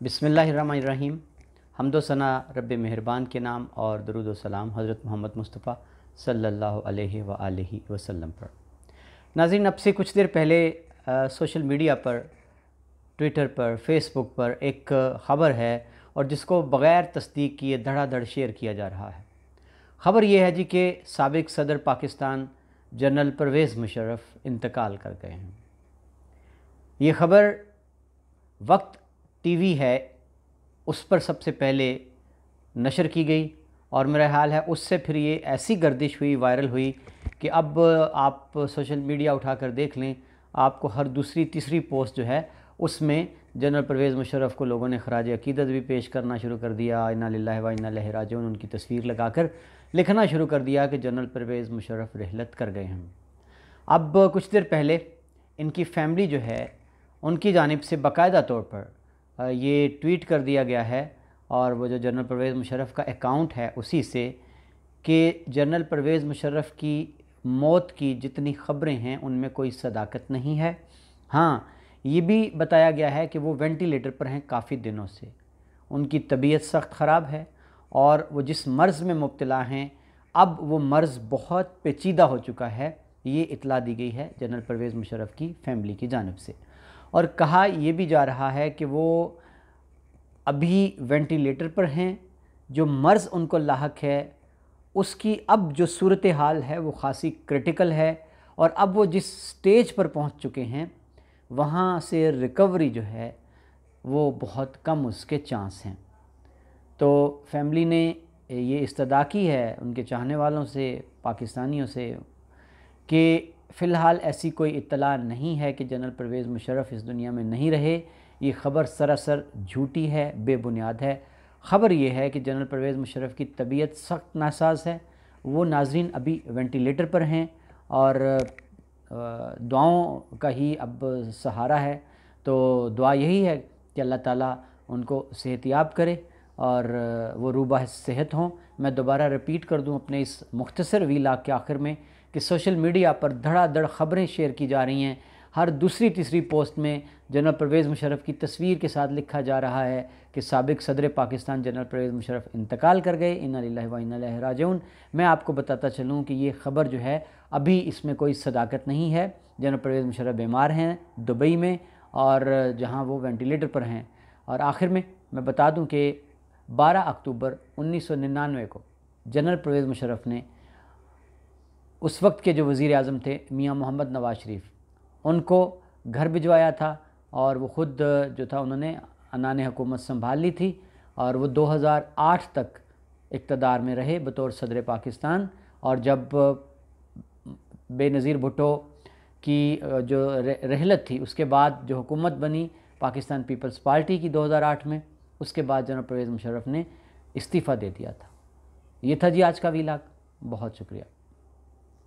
بسم اللہ الرحمن الرحیم۔ حمد و ثنا رب مہربان کے نام اور درود و سلام حضرت محمد مصطفیٰ صلی اللہ علیہ وآلہ وسلم پر۔ ناظرین، اب سے کچھ دیر پہلے سوشل میڈیا پر، ٹویٹر پر، فیس بک پر ایک خبر ہے اور جس کو بغیر تصدیق کیے دھڑا دھڑ شیئر کیا جا رہا ہے۔ خبر یہ ہے کہ سابق صدر پاکستان جنرل پرویز مشرف انتقال کر گئے ہیں۔ یہ خبر وقت ٹی وی ہے اس پر سب سے پہلے نشر کی گئی اور میرا خیال ہے اس سے پھر یہ ایسی گردش ہوئی، وائرل ہوئی کہ اب آپ سوشل میڈیا اٹھا کر دیکھ لیں، آپ کو ہر دوسری تیسری پوسٹ جو ہے اس میں جنرل پرویز مشرف کو لوگوں نے خراج عقیدت بھی پیش کرنا شروع کر دیا، انا للہ و انا الیہ راجعون، ان کی تصویر لگا کر لکھنا شروع کر دیا کہ جنرل پرویز مشرف رحلت کر گئے ہیں۔ اب کچھ دیر پہلے ان کی فیملی جو ہے ان کی جانب سے باقاعدہ طور پر یہ ٹویٹ کر دیا گیا ہے، اور وہ جو جنرل پرویز مشرف کا اکاؤنٹ ہے اسی سے، کہ جنرل پرویز مشرف کی موت کی جتنی خبریں ہیں ان میں کوئی صداقت نہیں ہے۔ ہاں، یہ بھی بتایا گیا ہے کہ وہ وینٹیلیٹر پر ہیں کافی دنوں سے، ان کی طبیعت سخت خراب ہے اور وہ جس مرض میں مبتلا ہیں اب وہ مرض بہت پیچیدہ ہو چکا ہے، یہ اطلاع دی گئی ہے جنرل پرویز مشرف کی فیملی کی جانب سے۔ اور کہا یہ بھی جا رہا ہے کہ وہ ابھی وینٹیلیٹر پر ہیں، جو مرض ان کو لاحق ہے اس کی اب جو صورتحال ہے وہ خاصی کرٹیکل ہے، اور اب وہ جس سٹیج پر پہنچ چکے ہیں وہاں سے ریکوری جو ہے وہ بہت کم اس کے چانس ہیں۔ تو فیملی نے یہ استدعا کی ہے ان کے چاہنے والوں سے، پاکستانیوں سے، کہ فی الحال ایسی کوئی اطلاع نہیں ہے کہ جنرل پرویز مشرف اس دنیا میں نہیں رہے۔ یہ خبر سراسر جھوٹی ہے، بے بنیاد ہے۔ خبر یہ ہے کہ جنرل پرویز مشرف کی طبیعت سخت ناساز ہے، وہ ناظرین ابھی وینٹیلیٹر پر ہیں اور دعاؤں کا ہی اب سہارا ہے۔ تو دعا یہی ہے کہ اللہ تعالیٰ ان کو صحت یاب کرے اور وہ روبہ صحت ہوں۔ میں دوبارہ رپیٹ کر دوں اپنے اس مختصر ویلاگ کے آخر میں کہ سوشل میڈیا پر دھڑا دھڑ خبریں شیئر کی جا رہی ہیں، ہر دوسری تیسری پوسٹ میں جنرل پرویز مشرف کی تصویر کے ساتھ لکھا جا رہا ہے کہ سابق صدر پاکستان جنرل پرویز مشرف انتقال کر گئے، انا للہ و انا الیہ راجعون۔ میں آپ کو بتاتا چلوں کہ یہ خبر جو ہے ابھی اس میں کوئی صداقت نہیں ہے۔ جنرل پرویز مشرف بیمار ہیں دبئی میں، اور جہاں وہ وینٹیلیٹر پر ہیں۔ اور آخر میں بتا دوں کہ 12 اکتوبر 1999 کو جنرل پرویز مشرف نے اس وقت کے جو وزیر اعظم تھے میاں محمد نواز شریف، ان کو گھر بھجوایا تھا، اور وہ خود جو تھا انہوں نے عنان حکومت سنبھال لی تھی، اور وہ 2008 تک اقتدار میں رہے بطور صدر پاکستان۔ اور جب بے نظیر بھٹو کی جو رحلت تھی اس کے بعد جو حکومت بنی پاکستان پیپلز پارٹی کی 2008 میں، اس کے بعد جنرل پرویز مشرف نے استعفیٰ دے دیا تھا۔ یہ تھا جی آج کا ویلاگ، بہت شکریہ۔